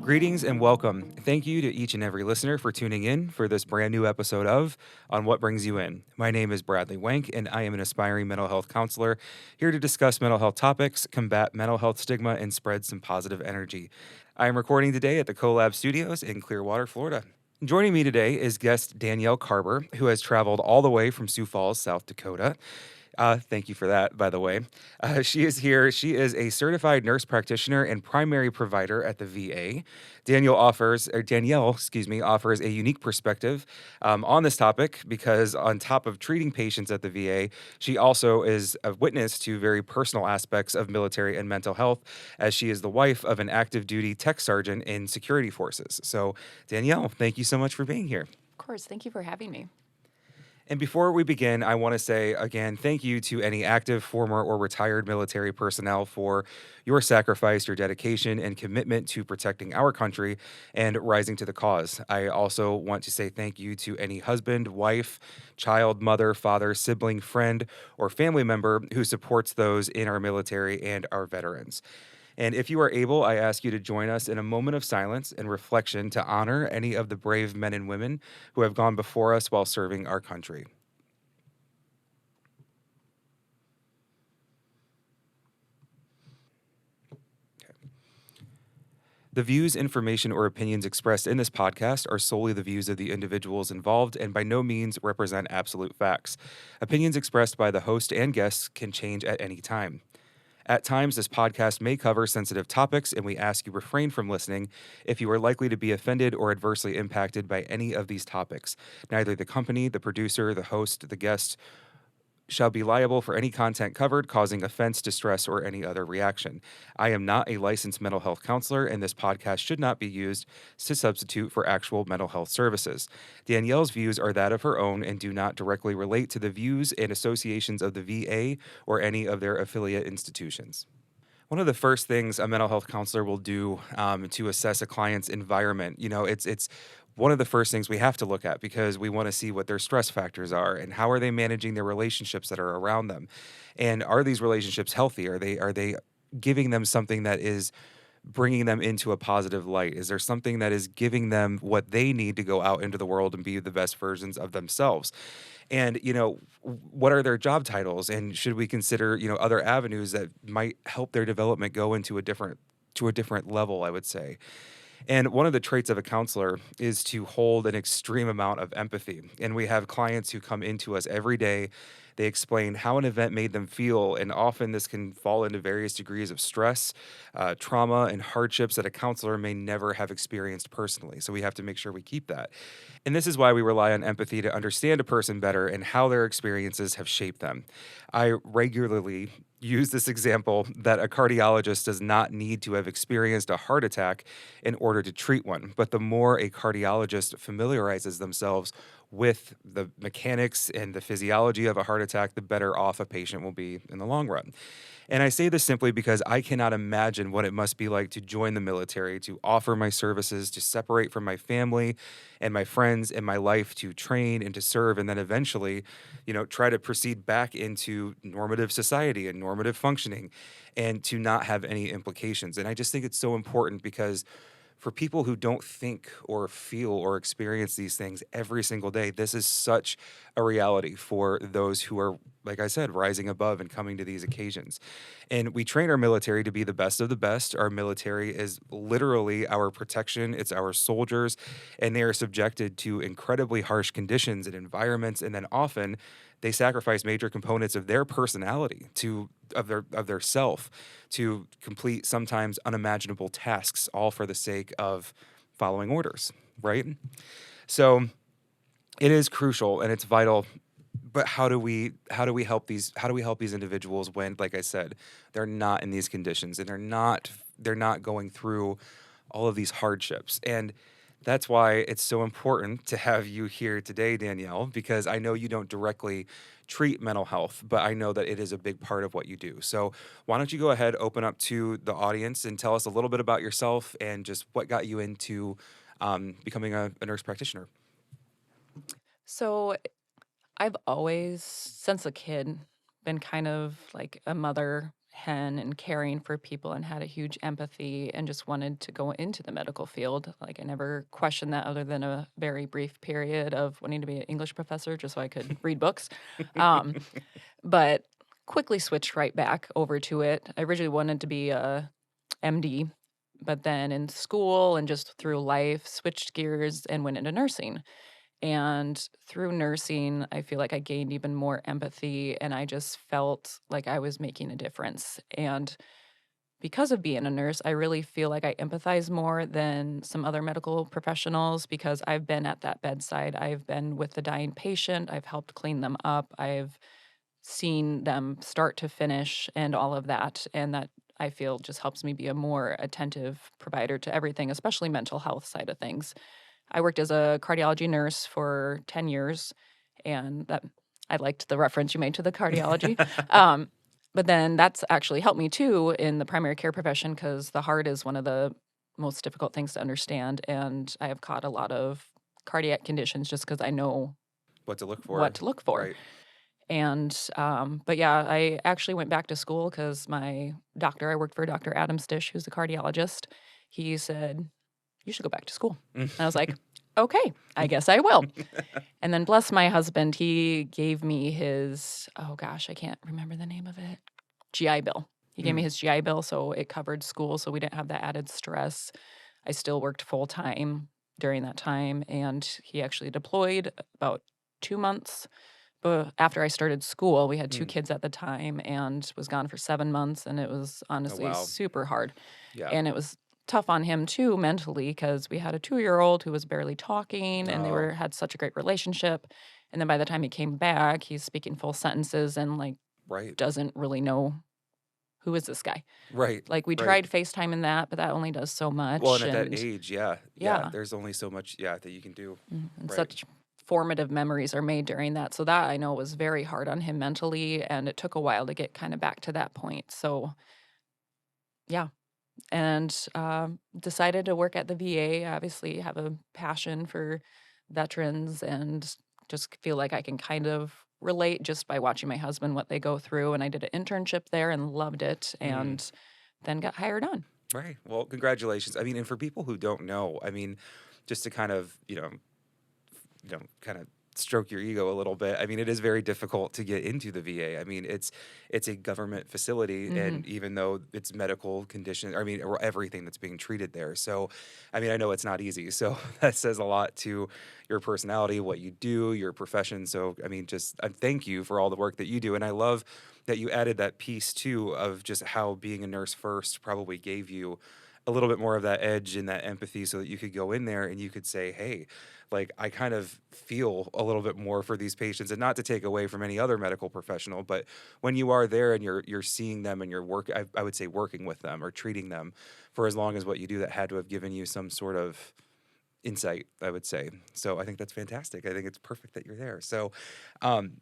Greetings and welcome. Thank you to each and every listener for tuning in for this brand new episode of On What Brings You In. My name is Bradley Wank, and I am an aspiring mental health counselor here to discuss mental health topics, combat mental health stigma, and spread some positive energy. I am recording today at the CoLab Studios in Clearwater, Florida. Joining me today is guest Danielle Karber, who has traveled all the way from Sioux Falls, South Dakota. Thank you for that, by the way. She is here. She is a certified nurse practitioner and primary provider at the VA. Danielle, offers a unique perspective on this topic because, on top of treating patients at the VA, she also is a witness to very personal aspects of military and mental health, as she is the wife of an active duty tech sergeant in security forces. So, Danielle, thank you so much for being here. Of course. Thank you for having me. And before we begin, I want to say again, thank you to any active, former, or retired military personnel for your sacrifice, your dedication, and commitment to protecting our country and rising to the cause. I also want to say thank you to any husband, wife, child, mother, father, sibling, friend, or family member who supports those in our military and our veterans. And if you are able, I ask you to join us in a moment of silence and reflection to honor any of the brave men and women who have gone before us while serving our country. The views, information, or opinions expressed in this podcast are solely the views of the individuals involved and by no means represent absolute facts. Opinions expressed by the host and guests can change at any time. At times, this podcast may cover sensitive topics, and we ask you refrain from listening if you are likely to be offended or adversely impacted by any of these topics. Neither the company, the producer, the host, the guest shall be liable for any content covered causing offense, distress, or any other reaction. I am not a licensed mental health counselor, and this podcast should not be used to substitute for actual mental health services. Danielle's views are that of her own and do not directly relate to the views and associations of the VA or any of their affiliate institutions. One of the first things a mental health counselor will do to assess a client's environment, it's one of the first things we have to look at because we want to see what their stress factors are and how are they managing their relationships that are around them, and are these relationships healthy? Are they giving them something that is bringing them into a positive light? Is there something that is giving them what they need to go out into the world and be the best versions of themselves? And, what are their job titles? And should we consider, other avenues that might help their development go into a different level, I would say. And one of the traits of a counselor is to hold an extreme amount of empathy. And we have clients who come into us every day. They explain how an event made them feel, and often this can fall into various degrees of stress, trauma, and hardships that a counselor may never have experienced personally. So we have to make sure we keep that. And this is why we rely on empathy to understand a person better and how their experiences have shaped them. I regularly use this example that a cardiologist does not need to have experienced a heart attack in order to treat one. But the more a cardiologist familiarizes themselves with the mechanics and the physiology of a heart attack, the better off a patient will be in the long run. And I say this simply because I cannot imagine what it must be like to join the military, to offer my services, to separate from my family and my friends and my life, to train and to serve, and then eventually, try to proceed back into normative society and normative functioning and to not have any implications. And I just think it's so important because for people who don't think or feel or experience these things every single day, this is such a reality for those who are, like I said, rising above and coming to these occasions. And we train our military to be the best of the best. Our military is literally our protection, it's our soldiers, and they are subjected to incredibly harsh conditions and environments. And then often they sacrifice major components of their personality of their self to complete sometimes unimaginable tasks, all for the sake of following orders, right? So it is crucial and it's vital. But how do we help these individuals when, like I said, they're not in these conditions and they're not going through all of these hardships? And that's why it's so important to have you here today, Danielle, because I know you don't directly treat mental health, but I know that it is a big part of what you do. So why don't you go ahead, open up to the audience and tell us a little bit about yourself and just what got you into becoming a nurse practitioner? So I've always, since a kid, been kind of like a mother hen and caring for people and had a huge empathy and just wanted to go into the medical field. Like I never questioned that other than a very brief period of wanting to be an English professor just so I could read books. Um, but quickly switched right back over to it. I originally wanted to be a MD, but then in school and just through life, switched gears and went into nursing. And through nursing, I feel like I gained even more empathy and I just felt like I was making a difference. And because of being a nurse, I really feel like I empathize more than some other medical professionals because I've been at that bedside. I've been with the dying patient. I've helped clean them up. I've seen them start to finish and all of that. And that I feel just helps me be a more attentive provider to everything, especially mental health side of things. I worked as a cardiology nurse for 10 years, and that I liked the reference you made to the cardiology. Um, but then that's actually helped me too in the primary care profession because the heart is one of the most difficult things to understand. And I have caught a lot of cardiac conditions just because I know What to look what for. to look for. Right. And, but yeah, I actually went back to school because my doctor, I worked for Dr. Adam Stish, who's a cardiologist. He said, you should go back to school. And I was like, okay, I guess I will. And then bless my husband, he gave me his, oh gosh, I can't remember the name of it, GI Bill. He gave me his GI Bill, so it covered school, so we didn't have that added stress. I still worked full time during that time, and he actually deployed about 2 months. But after I started school, we had two Mm. kids at the time and was gone for 7 months, and it was Oh, honestly wow. super hard. Yeah. And it was tough on him too mentally because we had a 2-year-old who was barely talking and they Oh, were had such a great relationship. And then by the time he came back, he's speaking full sentences and like right. doesn't really know who is this guy. Right. Like we Right. tried FaceTime and that, but that only does so Well, much. and at that And age, yeah. Yeah. yeah, There's only so much, yeah, that you can do. and Right. such formative memories are made during that. So that I know was very hard on him mentally, and it took a while to get kind of back to that point. So yeah, and decided to work at the VA. Obviously, have a passion for veterans and just feel like I can kind of relate just by watching my husband what they go through. And I did an internship there and loved it, Mm. and then got hired on. Right. Well, congratulations. I mean, and for people who don't know, I mean, just to kind of, kind of stroke your ego a little bit. I mean, it is very difficult to get into the VA. I mean, it's a government facility, Hmm. and even though it's medical condition, I mean, or everything that's being treated there. So, I mean, I know it's not easy. So that says a lot to your personality, what you do, your profession. So, I mean, just thank you for all the work that you do, and I love that you added that piece too of just how being a nurse first probably gave you a little bit more of that edge and that empathy so that you could go in there and you could say, hey, like I kind of feel a little bit more for these patients, and not to take away from any other medical professional, but when you are there and you're seeing them and I would say working with them or treating them for as long as what you do, that had to have given you some sort of insight, I would say. So I think that's fantastic. I think it's perfect that you're there. Um,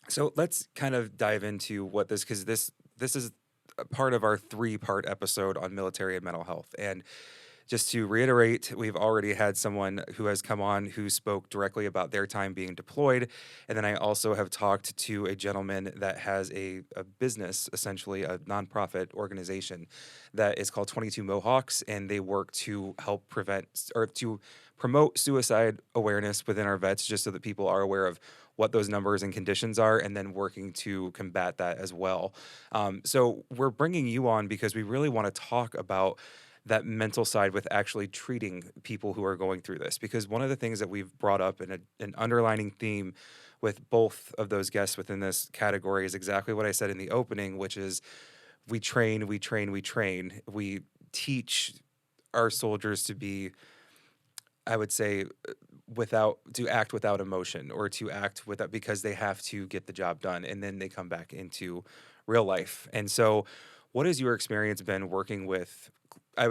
so let's kind of dive into what because this is a part of our 3-part episode on military and mental health. And just to reiterate, we've already had someone who has come on who spoke directly about their time being deployed. And then I also have talked to a gentleman that has a business, essentially a nonprofit organization that is called 22 Mohawks. And they work to help prevent or to promote suicide awareness within our vets, just so that people are aware of what those numbers and conditions are, and then working to combat that as well. So we're bringing you on because we really want to talk about that mental side with actually treating people who are going through this. Because one of the things that we've brought up in an underlining theme with both of those guests within this category is exactly what I said in the opening, which is we train, we train, we train. We teach our soldiers to be, I would say, to act without emotion, or to act without, because they have to get the job done, and then they come back into real life. And so, what has your experience been working with? I,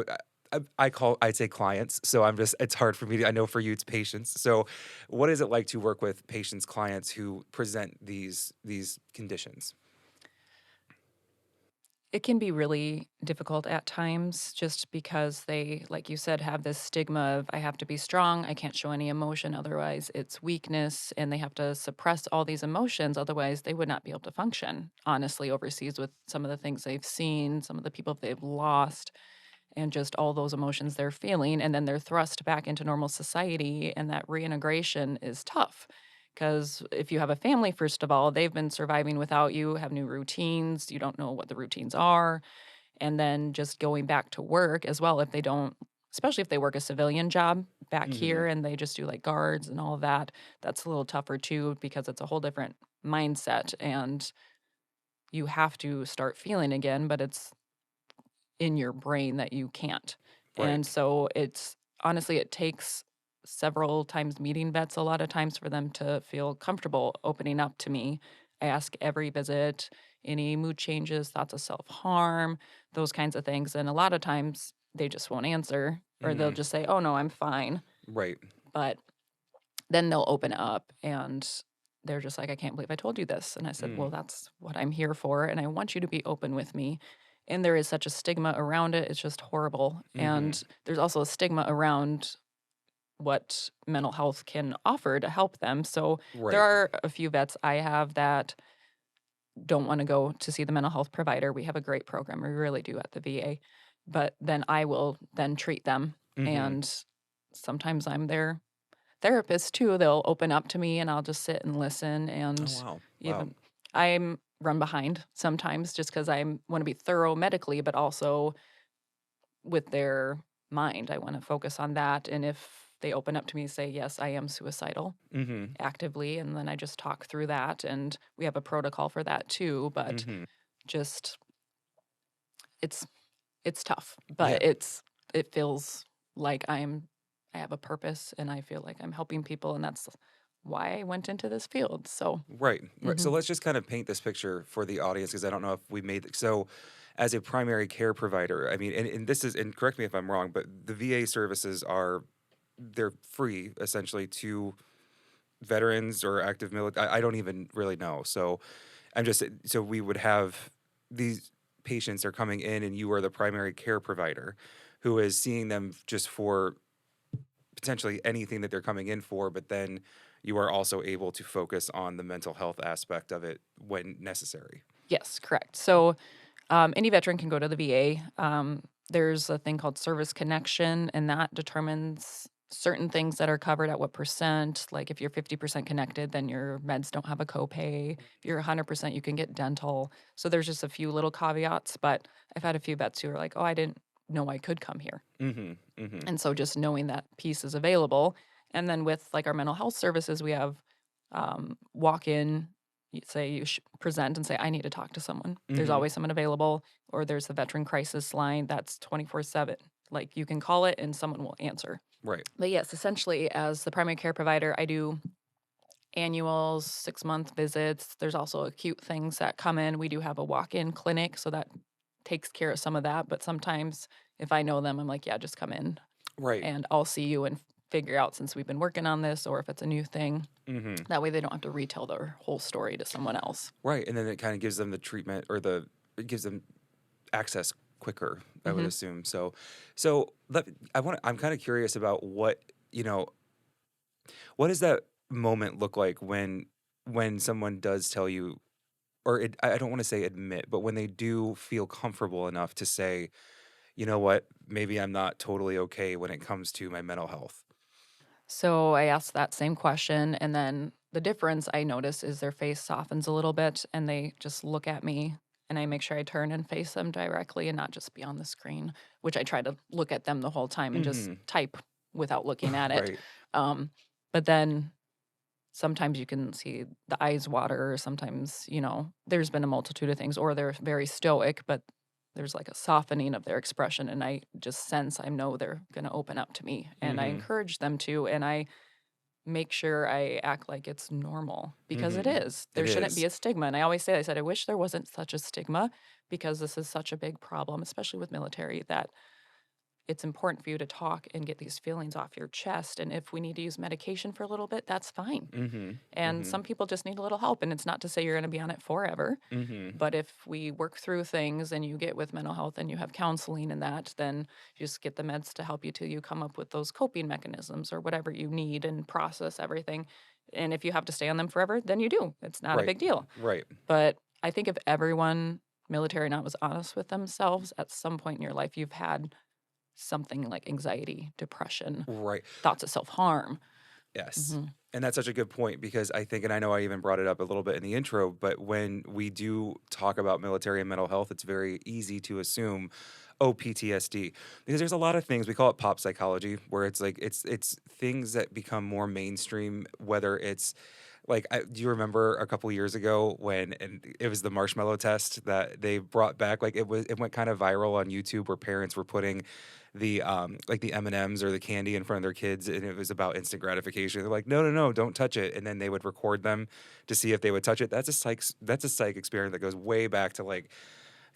I'd say clients. So it's hard for me to, I know for you it's patients. So what is it like to work with patients, clients who present these conditions? It can be really difficult at times just because they, like you said, have this stigma of I have to be strong, I can't show any emotion, otherwise it's weakness, and they have to suppress all these emotions, otherwise they would not be able to function, honestly, overseas with some of the things they've seen, some of the people they've lost, and just all those emotions they're feeling, and then they're thrust back into normal society, and that reintegration is tough. Because if you have a family, first of all, they've been surviving without you, have new routines, you don't know what the routines are, and then just going back to work as well if they don't, especially if they work a civilian job back Mhm. here and they just do like guards and all of that, that's a little tougher too because it's a whole different mindset and you have to start feeling again, but it's in your brain that you can't. Right. And so it's honestly, it takes several times meeting vets a lot of times for them to feel comfortable opening up to me. I ask every visit any mood changes, thoughts of self harm, those kinds of things. And a lot of times they just won't answer or they'll Mhm. just say, oh, no, I'm fine. Right. But then they'll open up and they're just like, I can't believe I told you this. And I said, well, Mm. that's what I'm here for. And I want you to be open with me. And there is such a stigma around it. It's just horrible. Mhm. And there's also a stigma around what mental health can offer to help them. So there Right. are a few vets I have that don't want to go to see the mental health provider. We have a great program. We really do at the VA. But then I will then treat them. Mhm. And sometimes I'm their therapist too. They'll open up to me and I'll just sit and listen. Oh, And wow. Wow. even I'm run behind sometimes just because I want to be thorough medically, but also with their mind. I want to focus on that. And if they open up to me and say, yes, I am suicidal Mhm. actively, and then I just talk through that. And we have a protocol for that too. But Mhm. just it's it's tough, Yeah. but it feels like I have a purpose and I feel like I'm helping people and that's why I went into this field. So, Right. Right. So mhm. let's just kind of paint this picture for the audience because I don't know if we made so as a primary care provider, I mean, and this is and correct me if I'm wrong, but the VA services are they're free essentially to veterans or active military. I don't even really know. So I'm just so we would have these patients are coming in and you are the primary care provider who is seeing them just for potentially anything that they're coming in for, but then you are also able to focus on the mental health aspect of it when necessary. Yes, correct. So, any veteran can go to the VA. There's a thing called service connection, and that determines certain things that are covered at what percent. Like if you're 50% connected, then your meds don't have a copay. If you're 100%, you can get dental. So there's just a few little caveats, but I've had a few vets who are like, oh, I didn't know I could come here. Mhm. Mhm. And so just knowing that piece is available. And then with like our mental health services, we have walk in, you present and say, I need to talk to someone. There's Mhm. always someone available, or there's the veteran crisis line that's 24/7. Like you can call it and someone will answer. Right. But yes, essentially, as the primary care provider, I do annuals, 6-month visits. There's also acute things that come in. We do have a walk in clinic, so that takes care of some of that. But sometimes if I know them, I'm like, yeah, just come in Right. and I'll see you and figure out since we've been working on this or if it's a new thing. Mhm. That way they don't have to retell their whole story to someone else. Right. And then it kind of gives them the treatment or the it gives them access quicker, I would Mhm. assume. So I'm kind of curious about what does that moment look like when someone does tell you or I don't want to say admit, but when they do feel comfortable enough to say, you know what, maybe I'm not totally okay when it comes to my mental health. So I asked that same question, and then the difference I notice is their face softens a little bit and they just look at me. And I make sure I turn and face them directly and not just be on the screen, which I try to look at them the whole time and just Hmm. type without looking at it. Right. Um, but then sometimes you can see the eyes water, or sometimes, there's been a multitude of things, or they're very stoic, but there's like a softening of their expression. And I just sense I know they're going to open up to me. And I Hmm. encourage them to. And I make sure I act like it's normal because it Hmm. is. It There shouldn't be is. a stigma. And I always say, I said, I wish there wasn't such a stigma because this is such a big problem, especially with military, that it's important for you to talk and get these feelings off your chest. And if we need to use medication for a little bit, that's fine. Mhm. And Mhm. some people just need a little help. And it's not to say you're going to be on it forever. Mhm. But if we work through things and you get with mental health and you have counseling and that, then you just get the meds to help you till you come up with those coping mechanisms or whatever you need and process everything. And if you have to stay on them forever, then you do. It's not a Right. big deal. Right. But I think if everyone, military or not, was honest with themselves, at some point in your life, you've had something like anxiety, depression, Right. thoughts of self harm. Yes. Mhm. And that's such a good point because I think, and I know I even brought it up a little bit in the intro, but when we do talk about military and mental health, it's very easy to assume, oh, PTSD, because there's a lot of things we call it pop psychology, where it's like it's things that become more mainstream, whether it's like, do you remember a couple years ago when and it was the marshmallow test that they brought back? Like it went kind of viral on YouTube where parents were putting the like the M&Ms or the candy in front of their kids, and it was about instant gratification. They're like, no, no, no, don't touch it, and then they would record them to see if they would touch it. That's a psych experiment that goes way back to like,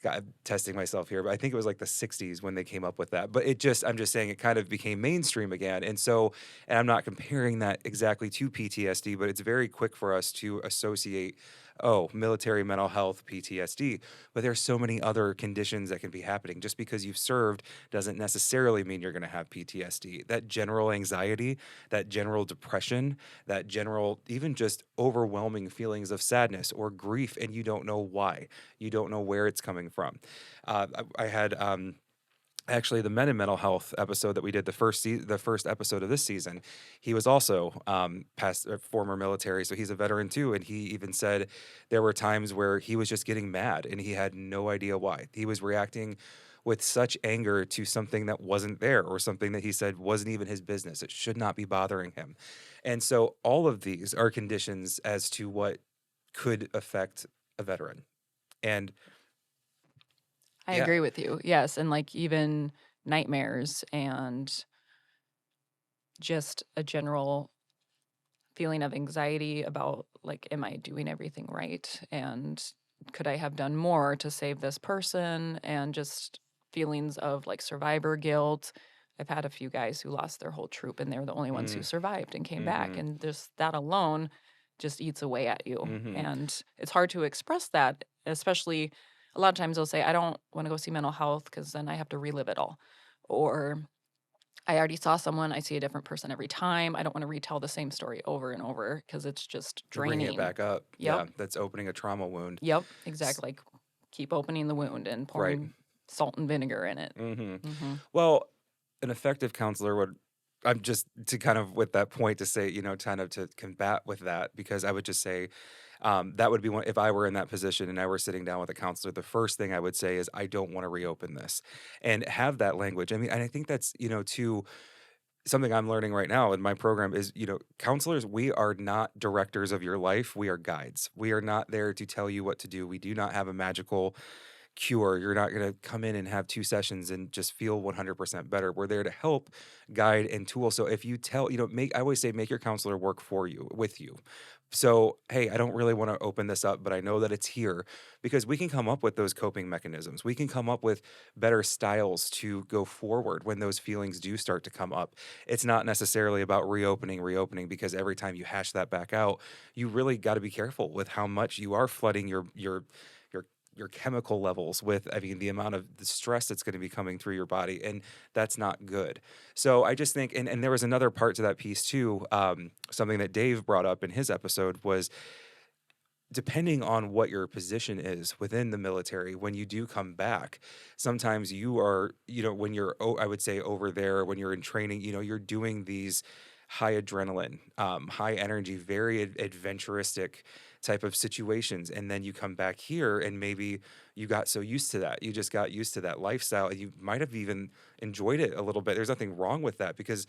God, I'm testing myself here, but I think it was like the 60s when they came up with that. But I'm just saying it kind of became mainstream again. And so, and I'm not comparing that exactly to PTSD, but it's very quick for us to associate, oh, military mental health, PTSD. But there's so many other conditions that can be happening. Just because you've served doesn't necessarily mean you're going to have PTSD. That general anxiety, that general depression, that general, even just overwhelming feelings of sadness or grief, and you don't know why. You don't know where it's coming from. I had actually the Men in Mental Health episode that we did the first episode of this season. He was also past former military, so he's a veteran too. And he even said there were times where he was just getting mad and he had no idea why. He was reacting with such anger to something that wasn't there or something that he said wasn't even his business. It should not be bothering him. And so all of these are conditions as to what could affect a veteran. And I yeah. agree with you. Yes. And like even nightmares and just a general feeling of anxiety about like, am I doing everything right? And could I have done more to save this person? And just feelings of like survivor guilt. I've had a few guys who lost their whole troop and they were the only ones who Mm, survived and came back. mhm, And just that alone just eats away at you. mhm. And it's hard to express that, especially a lot of times they'll say, I don't want to go see mental health because then I have to relive it all. Or I already saw someone, I see a different person every time. I don't want to retell the same story over and over because it's just You're bringing it draining. back up. Yep. Yeah, that's opening a trauma wound. Yep. S Exactly. Like keep opening the wound and Right. pouring salt and vinegar in it. Mhm. Mhm. Well, an effective counselor would I'm just to kind of with that point to say, kind of to combat with that because I would just say, that would be one if I were in that position and I were sitting down with a counselor, the first thing I would say is, "I don't wanna reopen this," and have that language. I mean, and I think that's, too something I'm learning right now in my program is, counselors, we are not directors of your life. We are guides. We are not there to tell you what to do. We do not have a magical cure. You're not going to come in and have two sessions and just feel 100% better. We're there to help, guide, and tool. So if you tell, I always say, make your counselor work for you, with you. So, hey, I don't really want to open this up, but I know that it's here because we can come up with those coping mechanisms. We can come up with better styles to go forward when those feelings do start to come up. It's not necessarily about reopening, because every time you hash that back out, you really got to be careful with how much you are flooding your your chemical levels with, I mean, the amount of the stress that's going to be coming through your body, and that's not good. So I just think, and there was another part to that piece too. Something that Dave brought up in his episode was, depending on what your position is within the military, when you do come back, sometimes you are, when you're, I would say over there, when you're in training, you're doing these high adrenaline, high energy, very adventuristic type of situations. And then you come back here and maybe you got so used to that. You just got used to that lifestyle. And you might have even enjoyed it a little bit. There's nothing wrong with that because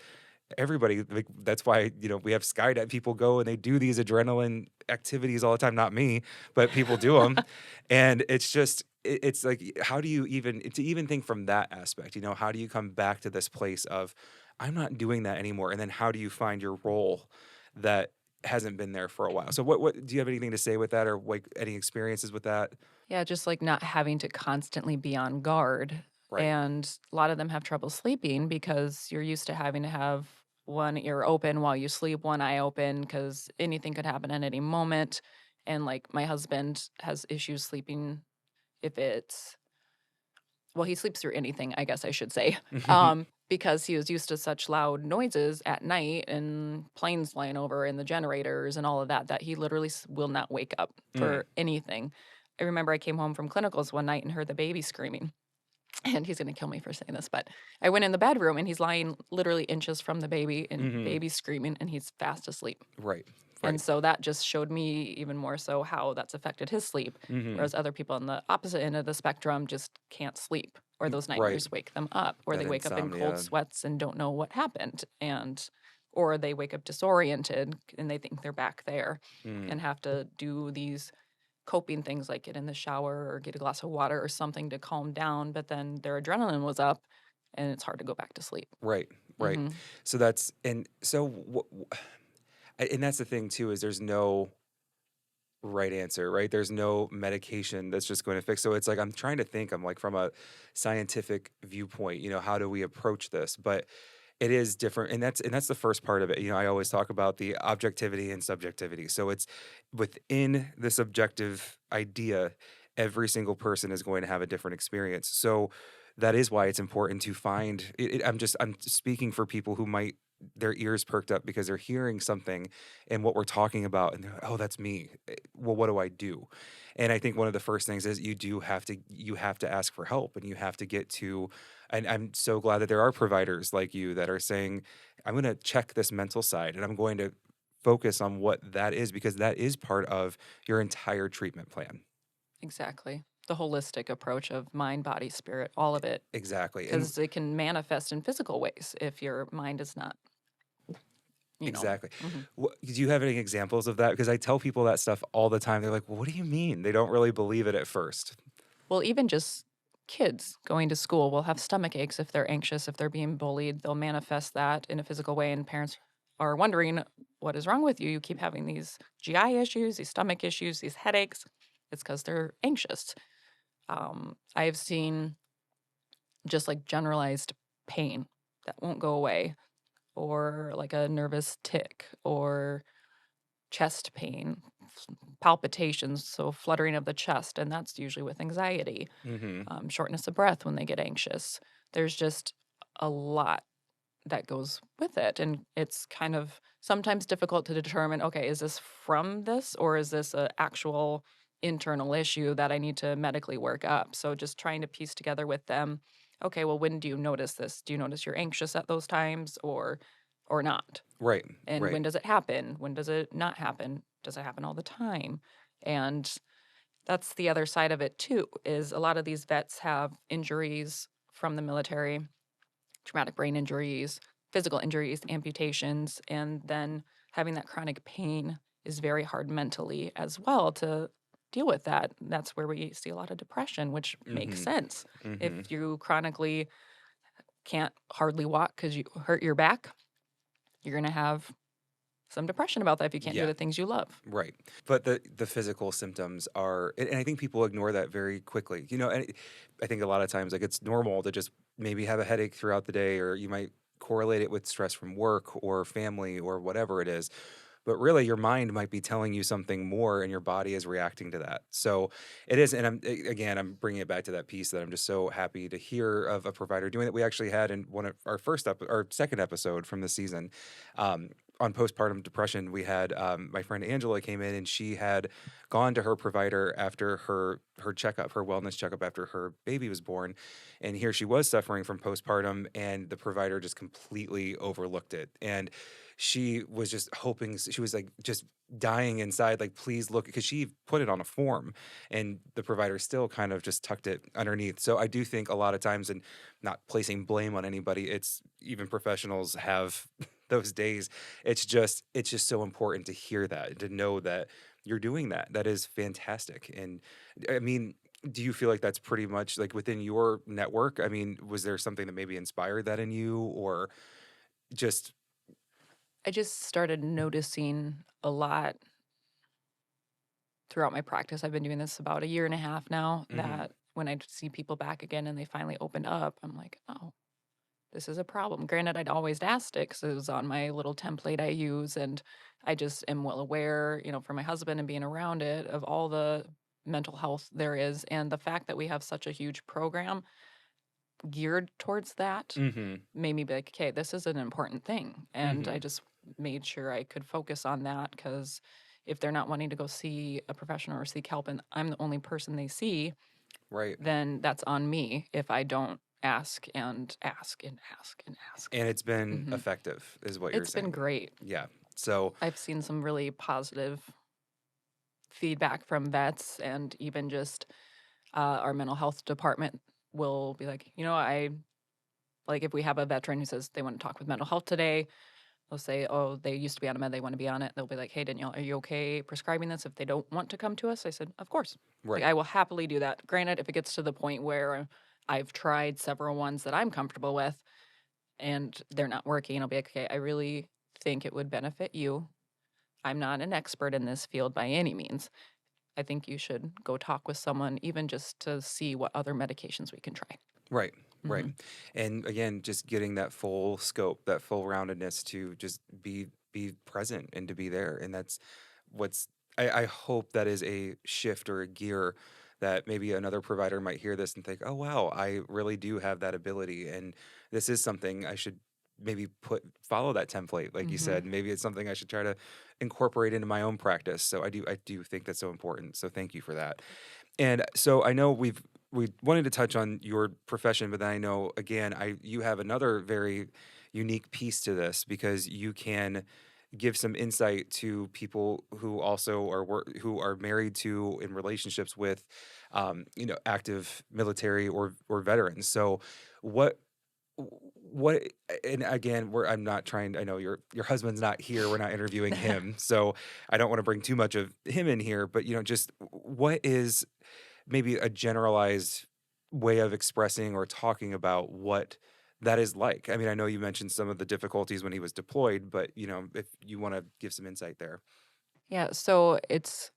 everybody, like, that's why we have skydive people go and they do these adrenaline activities all the time, not me, but people do them. And it's just it's like, how do you even to even think from that aspect, how do you come back to this place of, I'm not doing that anymore, and then how do you find your role that hasn't been there for a while? So what do you have anything to say with that, or like any experiences with that? Yeah, just like not having to constantly be on guard Right. And a lot of them have trouble sleeping because you're used to having to have one ear open while you sleep, one eye open, because anything could happen at any moment. And like my husband has issues sleeping if it's well, he sleeps through anything, I guess I should say, because he was used to such loud noises at night and planes flying over and the generators and all of that, that he literally will not wake up Mm. for anything. I remember I came home from clinicals one night and heard the baby screaming. And he's gonna kill me for saying this, but I went in the bedroom and he's lying literally inches from the baby and Mhm. baby's screaming and he's fast asleep. Right. And Right. so that just showed me even more so how that's affected his sleep, Mhm. whereas other people on the opposite end of the spectrum just can't sleep, or those Right. nightmares wake them up, or That they wake up in cold insomnia. sweats and don't know what happened, and or they wake up disoriented and they think they're back there Mm. and have to do these coping things like get in the shower or get a glass of water or something to calm down, but then their adrenaline was up and it's hard to go back to sleep. Right. Right. Mhm. So that's and so and that's the thing too is there's no right answer, right? There's no medication that's just going to fix. So it's like I'm trying to think. I'm like from a scientific viewpoint, how do we approach this? But it is different, and that's the first part of it. I always talk about the objectivity and subjectivity. So it's within the subjective idea, every single person is going to have a different experience. So that is why it's important to find. I'm speaking for people who might their ears perked up because they're hearing something and what we're talking about, and they're like, oh, that's me. Well, what do I do? And I think one of the first things is you have to ask for help, and you have to get to and I'm so glad that there are providers like you that are saying, I'm going to check this mental side and I'm going to focus on what that is because that is part of your entire treatment plan. Exactly. The holistic approach of mind, body, spirit, all of it, Exactly. And because it can manifest in physical ways if your mind is not, you know. exactly. Mhm. Do you have any examples of that? Because I tell people that stuff all the time. They're like, well, what do you mean? They don't really believe it at first. Well, even just kids going to school will have stomach aches if they're anxious, if they're being bullied, they'll manifest that in a physical way. And parents are wondering, what is wrong with you? You keep having these GI issues, these stomach issues, these headaches. It's because they're anxious. I have seen just like generalized pain that won't go away, or like a nervous tick, or chest pain, palpitations, so fluttering of the chest, and that's usually with anxiety, Hmm. shortness of breath when they get anxious. There's just a lot that goes with it, and it's kind of sometimes difficult to determine, okay, is this from this or is this a actual internal issue that I need to medically work up? So just trying to piece together with them, okay, well, when do you notice this? Do you notice you're anxious at those times or not? Right. And Right. when does it happen? When does it not happen? Does it happen all the time? And that's the other side of it too, is a lot of these vets have injuries from the military, traumatic brain injuries, physical injuries, amputations, and then having that chronic pain is very hard mentally as well to deal with that. That's where we see a lot of depression, which makes Hmm. sense. If Hmm. you chronically can't hardly walk because you hurt your back, you're going to have some depression about that if you can't do Yeah. the things you love. Right. But the physical symptoms are and I think people ignore that very quickly. And I think a lot of times like it's normal to just maybe have a headache throughout the day or you might correlate it with stress from work or family or whatever it is. But really your mind might be telling you something more and your body is reacting to that. So it is and again I'm bringing it back to that piece that I'm just so happy to hear of a provider doing that. We actually had in one of our second episode from the season. Um, on postpartum depression, we had my friend Angela came in and she had gone to her provider after her checkup, her wellness checkup after her baby was born, and here she was suffering from postpartum, and the provider just completely overlooked it, and she was just hoping she was like just dying inside, like please look because she put it on a form, and the provider still kind of just tucked it underneath. So I do think a lot of times, and not placing blame on anybody, it's even professionals have those days it's just so important to hear that and to know that you're doing that. That is fantastic. And I mean, do you feel like that's pretty much like within your network? I mean, was there something that maybe inspired that in you or just I just started noticing a lot throughout my practice. I've been doing this about a year and a half now mhm, that when I see people back again and they finally opened up, I'm like, oh, this is a problem. Granted, I'd always asked it because it was on my little template I use, and I just am well aware, for my husband and being around it, of all the mental health there is, and the fact that we have such a huge program geared towards that Mhm. made me be like, okay, this is an important thing. And I Mhm. just made sure I could focus on that because if they're not wanting to go see a professional or seek help and I'm the only person they see, Right. then that's on me if I don't ask and ask and ask and ask. And it's been hmm effective is what you're It's been saying. great. Yeah. So, I've seen some really positive feedback from vets and even just our mental health department will be like, I like if we have a veteran who says they want to talk with mental health today, they'll say, oh, they used to be on a med, they want to be on it. They'll be like, hey, Danielle, are you okay prescribing this if they don't want to come to us? I said, of course. Like, right. I will happily do that. Granted, if it gets to the point where I've tried several ones that I'm comfortable with and they're not working, I'll be like, okay, I really think it would benefit you. I'm not an expert in this field by any means. I think you should go talk with someone, even just to see what other medications we can try. Right. Right. hmm And again, just getting that full scope, that full roundedness to just be present and to be there. And that's what's I hope that is a shift or a gear that maybe another provider might hear this and think, oh wow, I really do have that ability. And this is something I should maybe follow that template, like you hmm said. Maybe it's something I should try to incorporate into my own practice. So I do think that's so important. So thank you for that. And so I know we wanted to touch on your profession, but then I know again, you have another very unique piece to this because you can give some insight to people who also who are married to in relationships with active military or veterans. So what what and again, I'm not trying, I know your husband's not here, we're not interviewing him, so I don't want to bring too much of him in here, but just what is maybe a generalized way of expressing or talking about what that is like. I mean, I know you mentioned some of the difficulties when he was deployed, but if you want to give some insight there. Yeah, so it's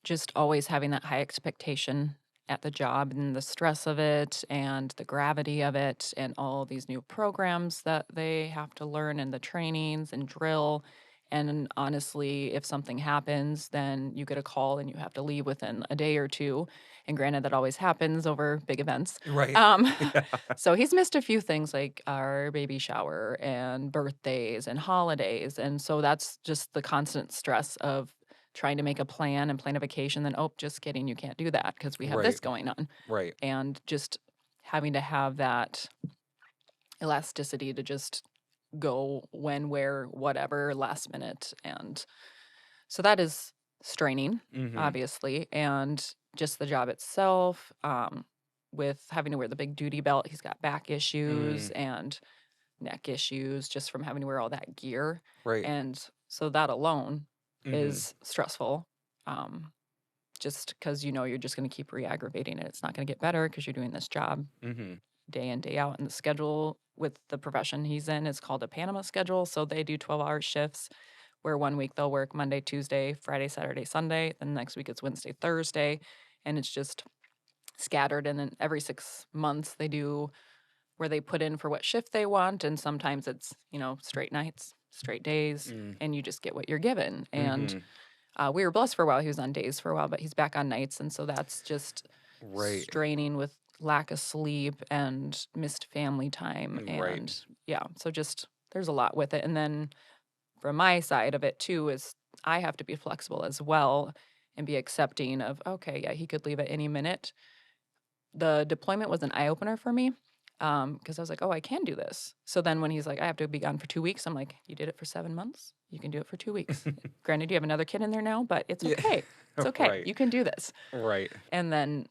just always having that high expectation at the job and the stress of it and the gravity of it and all these new programs that they have to learn and the trainings and drill. And honestly, if something happens, then you get a call and you have to leave within a day or two. And granted, that always happens over big events. Right. Um, Yeah. so he's missed a few things like our baby shower and birthdays and holidays. And so that's just the constant stress of trying to make a plan and plan a vacation, then, oh, just kidding, you can't do that because we have this Right. going on. Right. And just having to have that elasticity to just go when, where, whatever, last minute. And so that is straining, Mhm. obviously. And just the job itself, with having to wear the big duty belt, he's got back issues Mm. and neck issues just from having to wear all that gear. Right. And so that alone Mhm. is stressful. Um, just because you're just going to keep re-aggravating it. It's not going to get better because you're doing this job Mhm. day in, day out. And the schedule with the profession he's in is called a Panama schedule. So they do 12-hour shifts where one week they'll work Monday, Tuesday, Friday, Saturday, Sunday. Then the next week it's Wednesday, Thursday. And it's just scattered. And then every 6 months they do where they put in for what shift they want. And sometimes it's, straight nights, straight days, Mm. and you just get what you're given. And Mhm. we were blessed for a while. He was on days for a while, but he's back on nights. And so that's just Right. straining with lack of sleep and missed family time. Right. And yeah, so just there's a lot with it. And then from my side of it too, is I have to be flexible as well and be accepting of, okay, yeah, he could leave at any minute. The deployment was an eye opener for me because I was like, oh, I can do this. So then when he's like, I have to be gone for 2 weeks, I'm like, you did it for 7 months. You can do it for 2 weeks. Granted, you have another kid in there now, but it's Yeah. okay. It's okay. Right. You can do this. Right. And then,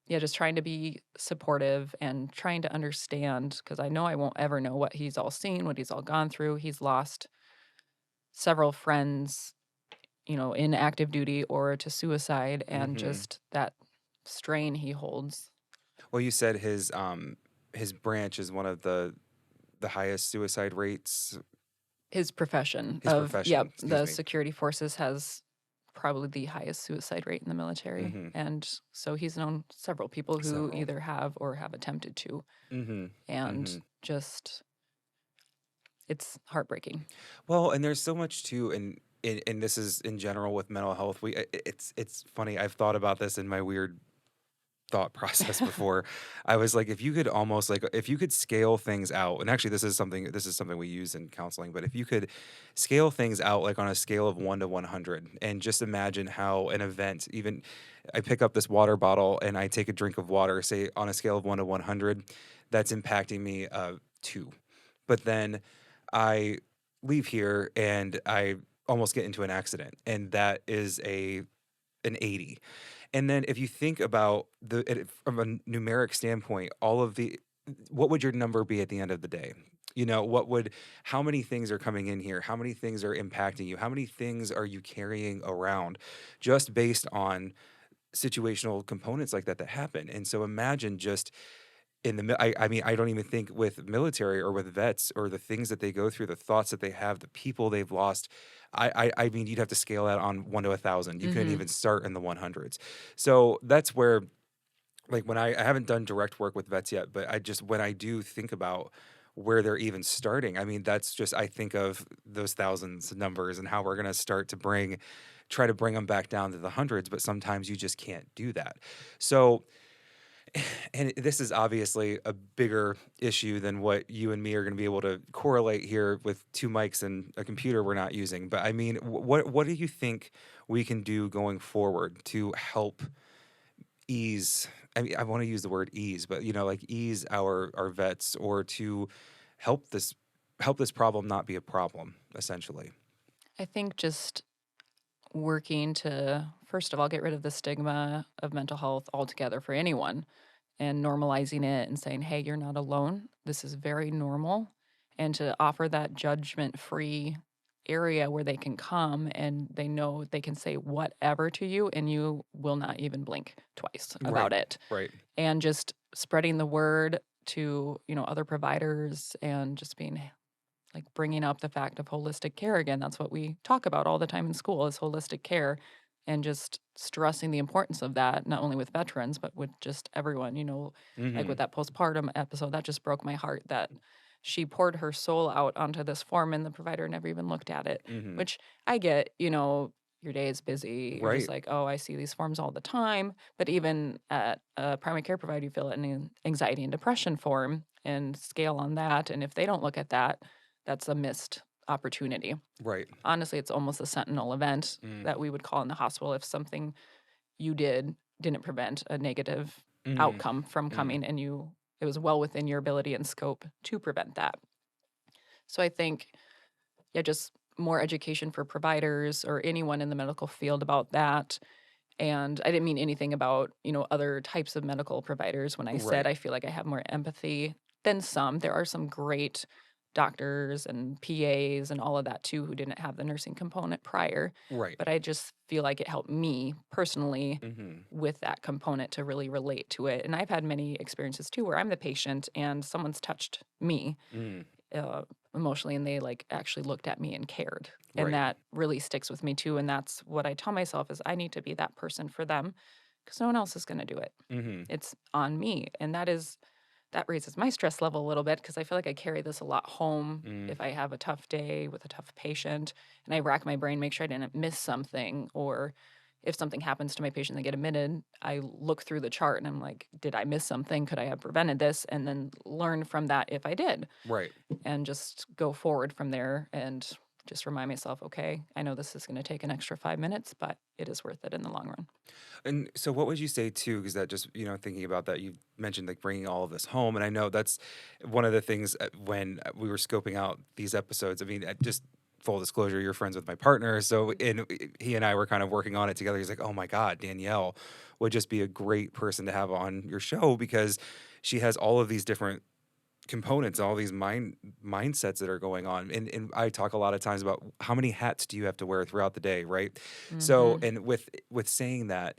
yeah, just trying to be supportive and trying to understand because I know I won't ever know what he's all seen, what he's all gone through. He's lost several friends, in active duty or to suicide, and Mhm. just that strain he holds. Well, you said his branch is one of the highest suicide rates. His profession His of, profession, yep, excuse the me. security forces has probably the highest suicide rate in the military. Mhm. And so he's known several people who Several. either have or have attempted to. Mhm. And Mhm. just, it's heartbreaking. Well, and there's so much too, and this is in general with mental health. It's funny. I've thought about this in my weird thought process before. I was like, if you could almost like if you could scale things out, and actually this is something we use in counseling, but if you could scale things out like on a scale of 1 to 100, and just imagine how an event, even I pick up this water bottle and I take a drink of water, say on a scale of 1 to 100, that's impacting me 2. But then I leave here and I almost get into an accident, and that is an 80. And then if you think about from a numeric standpoint, all of the what would your number be at the end of the day? How many things are coming in here? How many things are impacting you? How many things are you carrying around just based on situational components like that that happen? And so imagine just I mean, I don't even think with military or with vets or the things that they go through, the thoughts that they have, the people they've lost. I mean, you'd have to scale that on 1 to 1,000. You couldn't Hmm. even start in the 100s. So that's where, like, when I haven't done direct work with vets yet, but when I do think about where they're even starting, I mean, that's just, I think of those thousands numbers and how we're going to start to try to bring them back down to the hundreds, but sometimes you just can't do that. So, and this is obviously a bigger issue than what you and me are going to be able to correlate here with two mics and a computer we're not using. But I mean, what do you think we can do going forward to help ease? I mean, I want to use the word ease, but like ease our vets, or to help this problem not be a problem, essentially. I think just working to, first of all, get rid of the stigma of mental health altogether for anyone and normalizing it and saying, hey, you're not alone. This is very normal. And to offer that judgment free area where they can come and they know they can say whatever to you and you will not even blink twice Right. about it. Right. And just spreading the word to, other providers and just being like bringing up the fact of holistic care again. That's what we talk about all the time in school is holistic care and just stressing the importance of that, not only with veterans, but with just everyone, like with Hmm. that postpartum episode, that just broke my heart that she poured her soul out onto this form and the provider never even looked at it, Hmm. which I get, your day is busy. You're just Right. like, oh, I see these forms all the time. But even at a primary care provider, you fill out an anxiety and depression form and scale on that. And if they don't look at that, that's a missed opportunity. Right. Honestly, it's almost a sentinel event that we would call in the hospital if something you didn't prevent a negative Mm-hmm. outcome from Mm-hmm. coming and it was well within your ability and scope to prevent that. So I think, yeah, just more education for providers or anyone in the medical field about that. And I didn't mean anything about, other types of medical providers when I said Right. I feel like I have more empathy than some. There are some great doctors and PAs and all of that too who didn't have the nursing component prior. Right. But I just feel like it helped me personally Mm-hmm. with that component to really relate to it. And I've had many experiences too where I'm the patient and someone's touched me Mm. uh, emotionally and they like actually looked at me and cared. And Right. that really sticks with me too. And that's what I tell myself is I need to be that person for them because no one else is going to do it. Mm-hmm. It's on me. And that raises my stress level a little bit because I feel like I carry this a lot home Mm. if I have a tough day with a tough patient and I rack my brain, make sure I didn't miss something, or if something happens to my patient, they get admitted, I look through the chart and I'm like, did I miss something? Could I have prevented this? And then learn from that if I did Right. and just go forward from there and just remind myself, okay, I know this is going to take an extra 5 minutes, but it is worth it in the long run. And so, what would you say too? Because that just, thinking about that, you mentioned like bringing all of this home, and I know that's one of the things when we were scoping out these episodes. I mean, just full disclosure, you're friends with my partner, so and he and I were kind of working on it together. He's like, "Oh my God, Danielle would just be a great person to have on your show because she has all of these different components, all these mindsets that are going on." And I talk a lot of times about how many hats do you have to wear throughout the day, right? So, Hmm. and with saying that,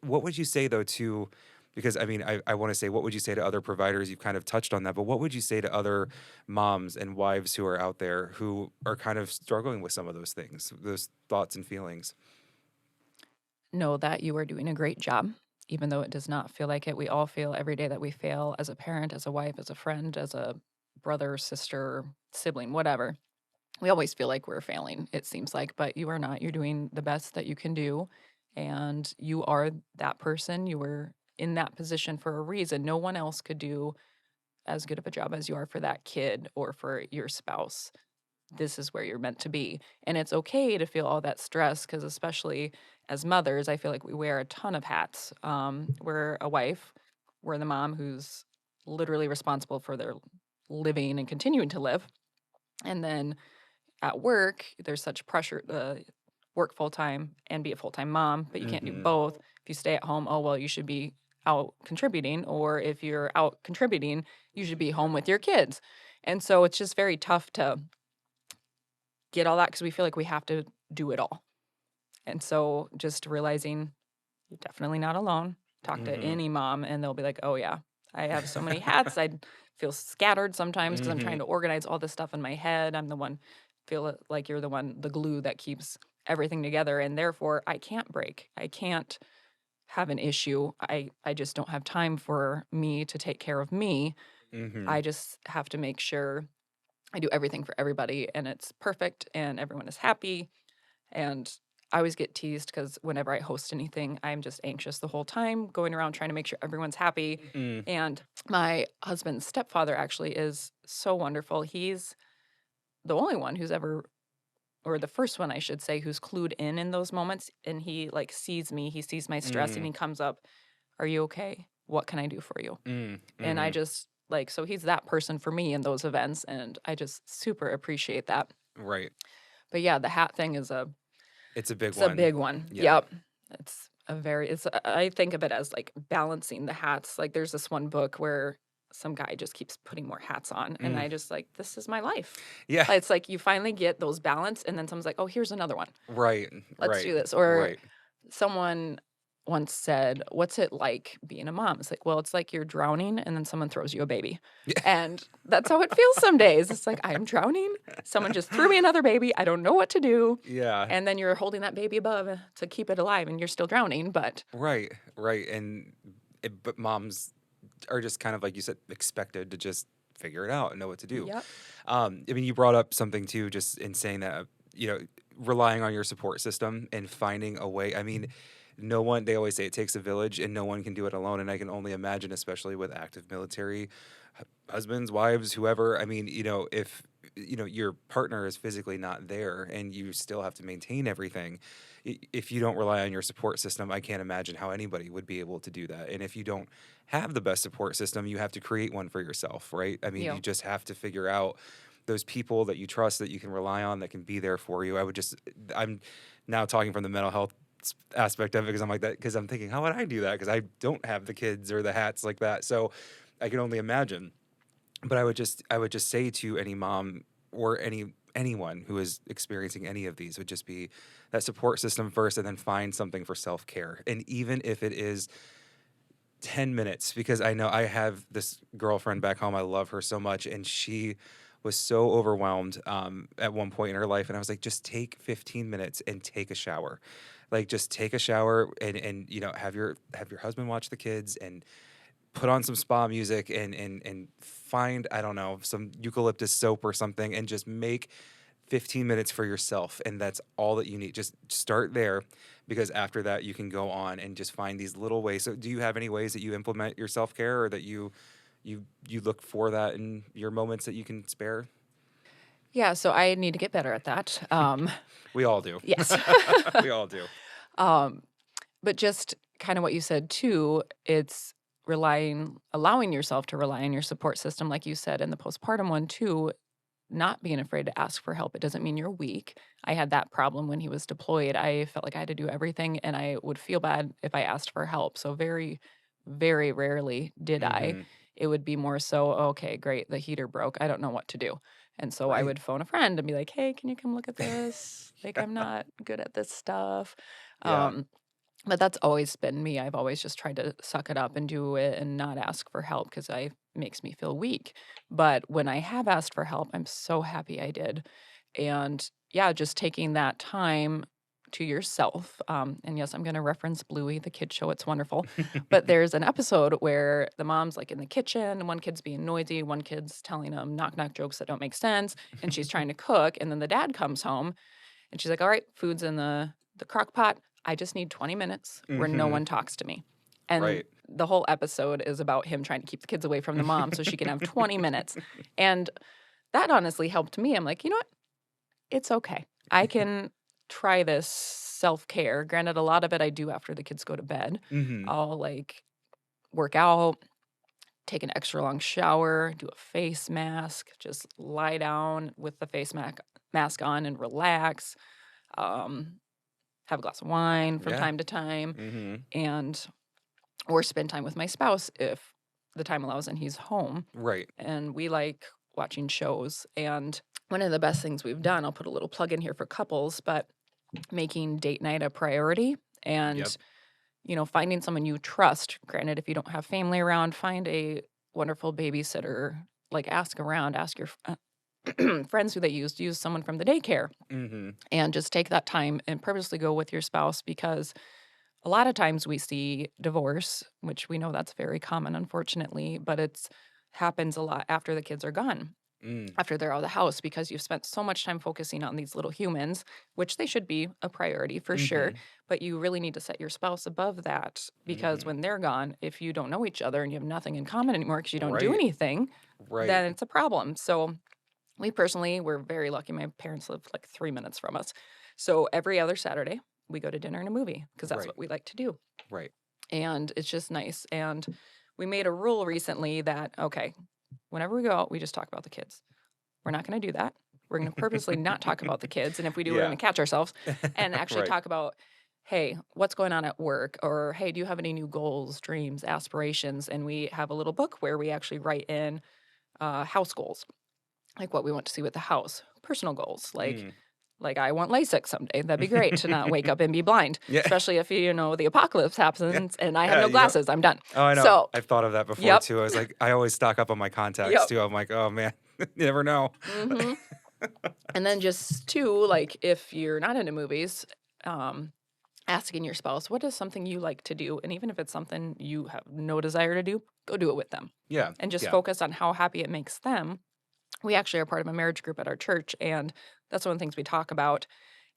what would you say though to, because I mean, I want to say, what would you say to other providers? You've kind of touched on that, but what would you say to other moms and wives who are out there who are kind of struggling with some of those things, those thoughts and feelings? know that you are doing a great job, even though it does not feel like it. We all feel every day that we fail as a parent, as a wife, as a friend, as a brother, sister, sibling, whatever. We always feel like we're failing, it seems like, but you are not. You're doing the best that you can do. And you are that person. You were in that position for a reason. No one else could do as good of a job as you are for that kid or for your spouse. This is where you're meant to be. And it's okay to feel all that stress because, especially as mothers, I feel like we wear a ton of hats. We're a wife, we're the mom who's literally responsible for their living and continuing to live. And then at work, there's such pressure to work full time and be a full time mom, but you can't do Mm-hmm. both. If you stay at home, oh, well, you should be out contributing. Or if you're out contributing, you should be home with your kids. And so it's just very tough to get all that because we feel like we have to do it all. And so just realizing you're definitely not alone. Talk to Mm-hmm. any mom and they'll be like, oh, yeah, I have so many hats. I feel scattered sometimes because I'm Mm-hmm. trying to organize all this stuff in my head. I'm the one, like you're the one, the glue that keeps everything together. And therefore, I can't break. I can't have an issue. I just don't have time for me to take care of me. Mm-hmm. I just have to make sure I do everything for everybody and it's perfect and everyone is happy. And I always get teased because whenever I host anything, I'm just anxious the whole time, going around trying to make sure everyone's happy. Mm. And my husband's stepfather actually is so wonderful. He's the only one who's ever, or the first one, I should say, who's clued in those moments. And he like sees me, he sees my stress, and Mm. he comes up, "Are you okay? What can I do for you?" Mm. And I Mm-hmm. just like, so he's that person for me in those events. And I just super appreciate that. Right. But yeah, the hat thing is It's a big it's a one. big one. Yeah. Yep. It's I think of it as like balancing the hats. Like there's this one book where some guy just keeps putting more hats on and Mm. I just like this is my life. Yeah. It's like you finally get those balance and then someone's like, "Oh, here's another one. Right. Let's do Right. this." Or Right. someone once said, "What's it like being a mom?" It's like, "Well, it's like you're drowning and then someone throws you a baby." And that's how it feels some days. It's like, "I'm drowning. Someone just threw me another baby. I don't know what to do." Yeah. And then you're holding that baby above to keep it alive and you're still drowning, but Right. Right. But moms are just kind of like you said, expected to just figure it out and know what to do. yep. I mean, you brought up something too, just in saying that, you know, relying on your support system and finding a way. I mean, no one, they always say it takes a village and no one can do it alone. And I can only imagine, especially with active military husbands, wives, whoever. I mean, if, your partner is physically not there and you still have to maintain everything, if you don't rely on your support system, I can't imagine how anybody would be able to do that. And if you don't have the best support system, you have to create one for yourself, right? I mean, you Yep. just have to figure out those people that you trust that you can rely on that can be there for you. I'm now talking from the mental health aspect of it because I'm like that because I'm thinking, how would I do that? Because I don't have the kids or the hats like that. So I can only imagine. But I would just say to any mom or anyone who is experiencing any of these would just be that support system first and then find something for self-care. And even if it is 10 minutes, because I know I have this girlfriend back home. I love her so much. And she was so overwhelmed at one point in her life. And I was like, just take 15 minutes and take a shower. Like just take a shower and have your husband watch the kids and put on some spa music and find, I don't know, some eucalyptus soap or something and just make 15 minutes for yourself. And that's all that you need. Just start there because after that you can go on and just find these little ways. So do you have any ways that you implement your self-care or that you look for that in your moments that you can spare? Yeah, so I need to get better at that. We all do. Yes. We all do. um, but just kind of what you said too, it's allowing yourself to rely on your support system, like you said in the postpartum one too, not being afraid to ask for help. It doesn't mean you're weak. I had that problem when he was deployed. I felt like I had to do everything and I would feel bad if I asked for help. So very, very rarely did I. Hmm. It would be more so, okay, great, the heater broke. I don't know what to do. And so I Right. would phone a friend and be like, hey, can you come look at this? Like, Yeah. I'm not good at this stuff. Yeah. Um, but that's always been me. I've always just tried to suck it up and do it and not ask for help because I makes me feel weak. But when I have asked for help, I'm so happy I did. And yeah, just taking that time. to yourself. And yes, I'm going to reference Bluey, the kid show. It's wonderful. But there's an episode where the mom's like in the kitchen, and one kid's being noisy, one kid's telling them knock knock jokes that don't make sense, and she's trying to cook. And then the dad comes home, and she's like, "All right, food's in the crock pot. I just need 20 minutes where no Mhm. one talks to me." And Right. the whole episode is about him trying to keep the kids away from the mom so she can have 20 minutes. And that honestly helped me. I'm like, you know what? It's okay. I can try this self-care. Granted, a lot of it I do after the kids go to bed. Mhm. I'll like work out, take an extra long shower, do a face mask, just lie down with the mask on and relax. Um, have a glass of wine from Yeah. time to time, Mhm. and or spend time with my spouse if the time allows and he's home. Right. And we like watching shows. And one of the best things we've done, I'll put a little plug in here for couples, but making date night a priority Yep. and, finding someone you trust. Granted, if you don't have family around, find a wonderful babysitter. Like ask around, ask your friends who they use someone from the daycare, Mhm. and just take that time and purposely go with your spouse, because a lot of times we see divorce, which we know that's very common, unfortunately, but it's happens a lot after the kids are gone, Mm. after they're out of the house, because you've spent so much time focusing on these little humans, which they should be a priority for sure. Mhm. But you really need to set your spouse above that, because Mhm. when they're gone, if you don't know each other and you have nothing in common anymore because you don't do Right. anything, Right. then it's a problem. So we personally were very lucky. My parents lived like 3 minutes from us. So every other Saturday, we go to dinner and a movie because that's Right. what we like to do. Right. And it's just nice. And we made a rule recently that, okay, whenever we go out, we just talk about the kids. We're not going to do that. We're going to purposely not talk about the kids. And if we do, we're going Yeah. to catch ourselves and actually Right. talk about, hey, what's going on at work? Or, hey, do you have any new goals, dreams, aspirations? And we have a little book where we actually write in house goals, like what we want to see with the house, personal goals, like Mm. I want LASIK someday. That'd be great to not wake up and be blind, Yeah. especially if the apocalypse Yeah. happens and I have Yeah, no glasses. I'm done. Oh, I know. So, I've thought of that before yep, too. I was like, I always stock up on my contacts yep. too. I'm like, oh man, you never know. hmm And then just two, like if you're not into movies, um, asking your spouse, what is something you like to do? And even if it's something you have no desire to do, go do it with them Yeah. and just Yeah. focus on how happy it makes them. We actually are part of a marriage group at our church, and that's one of the things we talk about.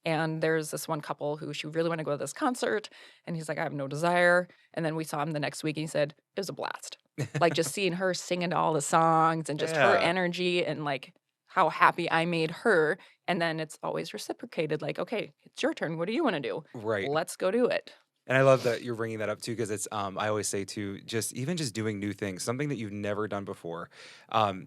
And there's this one couple who she really wanted to go to this concert, and he's like, I have no desire. And then we saw him the next week, and he said, it was a blast. Like just seeing her singing all the songs and just her Yeah. energy and like how happy I made her. And then it's always reciprocated, like, okay, it's your turn. What do you want to do? Right. Let's go do it. And I love that you're bringing that up too, because it's I always say too, just even just doing new things, something that you've never done before,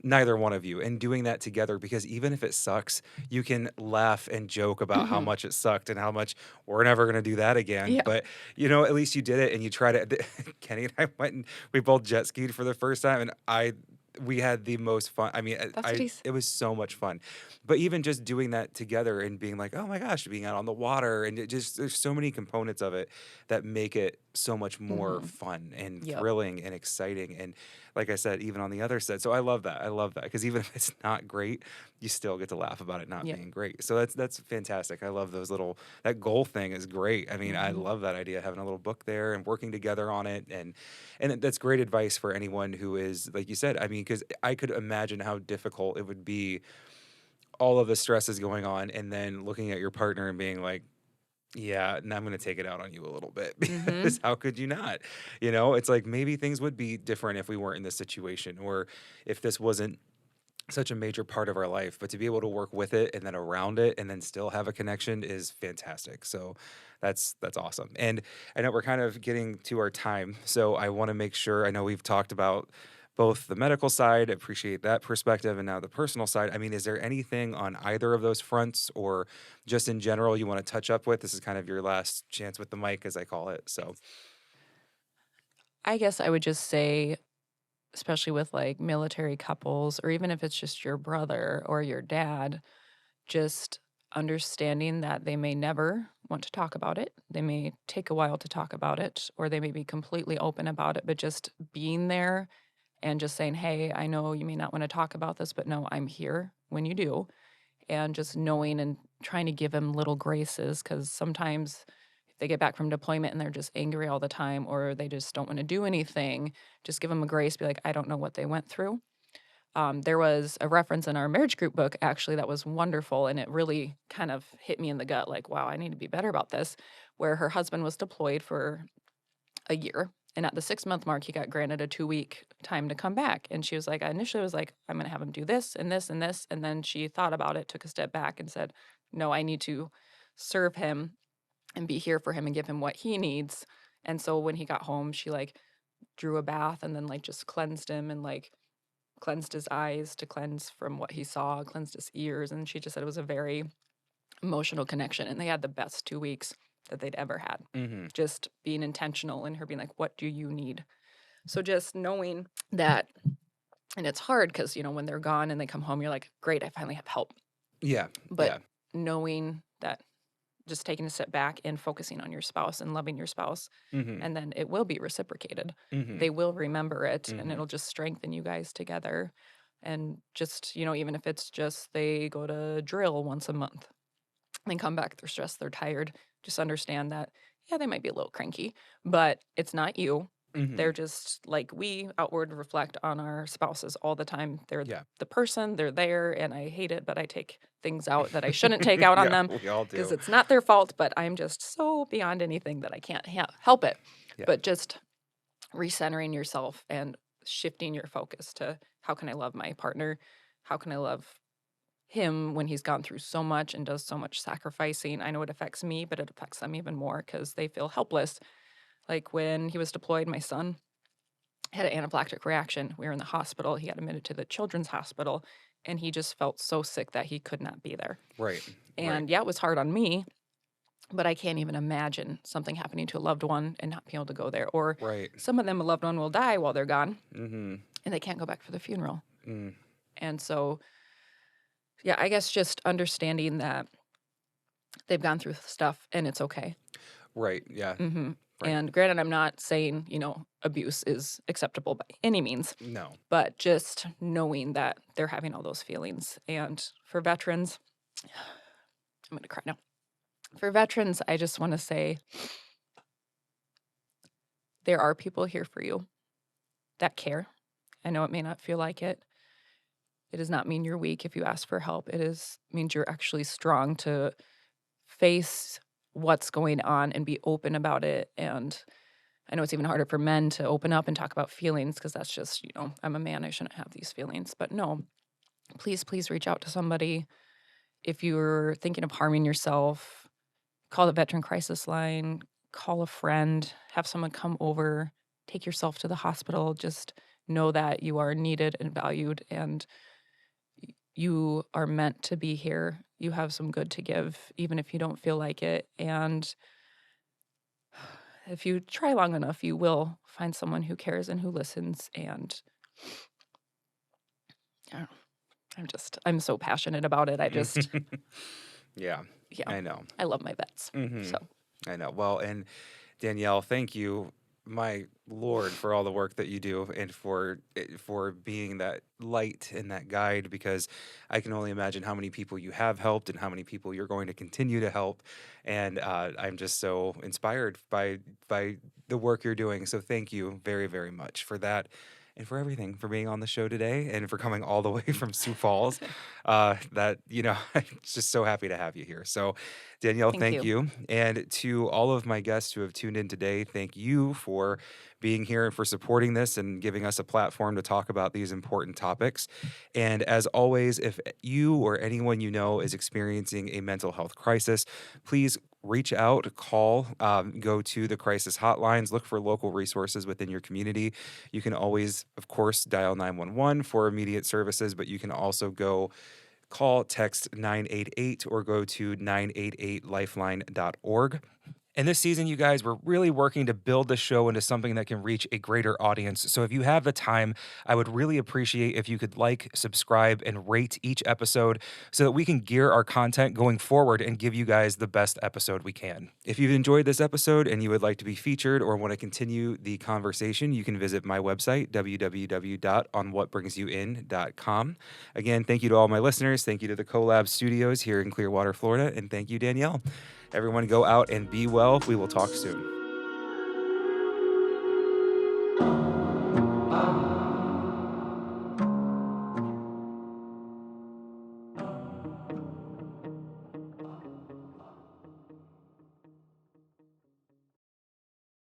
neither one of you, and doing that together, because even if it sucks, you can laugh and joke about how Mhm. much it sucked and how much we're never gonna do that again. Yeah. But at least you did it and you tried it. Kenny and I went and we both jet skied for the first time, and we had the most fun. I mean, That's what he's. it was so much fun. But even just doing that together and being like, oh my gosh, being out on the water, and it just there's so many components of it that make it so much more Mhm. fun and Yep. thrilling and exciting. And like I said, even on the other side. So I love that. I love that, because even if it's not great, you still get to laugh about it not Yep. being great. So that's fantastic. I love those little that goal thing is great. I mean, I Mhm. love that idea, having a little book there and working together on it. And that's great advice for anyone who is, like you said, I mean, because I could imagine how difficult it would be, all of the stress is going on, and then looking at your partner and being like, yeah, and I'm going to take it out on you a little bit, Mhm. because how could you not? It's like maybe things would be different if we weren't in this situation, or if this wasn't such a major part of our life. But to be able to work with it and then around it and then still have a connection is fantastic. So that's awesome. And I know we're kind of getting to our time, so I want to make sure, I know we've talked about both the medical side, appreciate that perspective, and now the personal side. I mean, is there anything on either of those fronts, or just in general, you want to touch up with? This is kind of your last chance with the mic, as I call it. So, I guess I would just say, especially with like military couples, or even if it's just your brother or your dad, just understanding that they may never want to talk about it. They may take a while to talk about it, or they may be completely open about it, but just being there and just saying, hey, I know you may not want to talk about this, but no, I'm here when you do. And just knowing and trying to give him little graces, because sometimes if they get back from deployment and they're just angry all the time, or they just don't want to do anything, just give them a grace, be like, I don't know what they went through. There was a reference in our marriage group book, actually, that was wonderful, and it really kind of hit me in the gut, like, wow, I need to be better about this, where her husband was deployed for a year. And at the 6-month mark, he got granted a 2-week time to come back. And she was like, I initially was like, I'm going to have him do this and this and this. And then she thought about it, took a step back and said, no, I need to serve him and be here for him and give him what he needs. And so when he got home, she like drew a bath and then like just cleansed him and like cleansed his eyes to cleanse from what he saw, cleansed his ears. And she just said it was a very emotional connection. And they had the best 2 weeks that they'd ever had. Mm-hmm. Just being intentional and her being like, what do you need? So just knowing that, and it's hard because, you know, when they're gone and they come home, you're like, great, I finally have help. Yeah. But yeah. knowing that, just taking a step back and focusing on your spouse and loving your spouse, Mm-hmm. and then it will be reciprocated. Mm-hmm. They will remember it, and Mhm. it'll just strengthen you guys together. And just, you know, even if it's just they go to drill once a month and come back, they're stressed, they're tired, just understand that, yeah, they might be a little cranky, but it's not you. Mhm. They're just like, we outward reflect on our spouses all the time. They're Yeah. the person, they're there, and I hate it, but I take things out that I shouldn't take out on Yeah, them we all because do. it's not their fault, but I'm just so beyond anything that I can't help it. Yeah. But just recentering yourself and shifting your focus to, how can I love my partner? How can I love him when he's gone through so much and does so much sacrificing? I know it affects me, but it affects them even more because they feel helpless. Like when he was deployed, my son had an anaphylactic reaction. We were in the hospital. He got admitted to the children's hospital, and he just felt so sick that he could not be there. Right. And yeah, it was hard on me, but I can't even imagine something happening to a loved one and not being able to go there. Or Right. some of them, a loved one will die while they're gone, Mm-hmm. and they can't go back for the funeral. Mm. And so, yeah, I guess just understanding that they've gone through stuff and it's okay. Right. Yeah. Mm-hmm. Right. And granted, I'm not saying, you know, abuse is acceptable by any means, No. but just knowing that they're having all those feelings. And for veterans, I'm going to cry now. For veterans, I just want to say there are people here for you that care. I know it may not feel like it. It does not mean you're weak if you ask for help. Means you're actually strong to face what's going on and be open about it. And I know it's even harder for men to open up and talk about feelings because that's just, you know, I'm a man, I shouldn't have these feelings. But no, please reach out to somebody. If you're thinking of harming yourself, call the Veteran Crisis Line, call a friend, have someone come over, take yourself to the hospital. Just know that you are needed and valued, and you are meant to be here. You have some good to give, even if you don't feel like it. And if you try long enough, you will find someone who cares and who listens. And I don't know, I'm so passionate about it. I just, Yeah. yeah, I know. I love my vets. Mm-hmm. So I know. Well, and Danielle, thank you, my Lord, for all the work that you do and for being that light and that guide, because I can only imagine how many people you have helped and how many people you're going to continue to help. And I'm just so inspired by the work you're doing. So thank you very, very much for that. And for everything, for being on the show today and for coming all the way from Sioux Falls. That, you know, I'm just so happy to have you here. So, Danielle, thank thank you. you. And to all of my guests who have tuned in today, thank you for being here and for supporting this and giving us a platform to talk about these important topics. And as always, if you or anyone you know is experiencing a mental health crisis, please reach out, call, go to the crisis hotlines, look for local resources within your community. You can always, of course, dial 911 for immediate services, but you can also go call, text 988, or go to 988lifeline.org. And this season, you guys, we're really working to build the show into something that can reach a greater audience. So if you have the time, I would really appreciate if you could like, subscribe, and rate each episode so that we can gear our content going forward and give you guys the best episode we can. If you've enjoyed this episode and you would like to be featured or want to continue the conversation, you can visit my website, www.onwhatbringsyouin.com. Again, thank you to all my listeners. Thank you to the Collab Studios here in Clearwater, Florida. And thank you, Danielle. Everyone go out and be well. We will talk soon.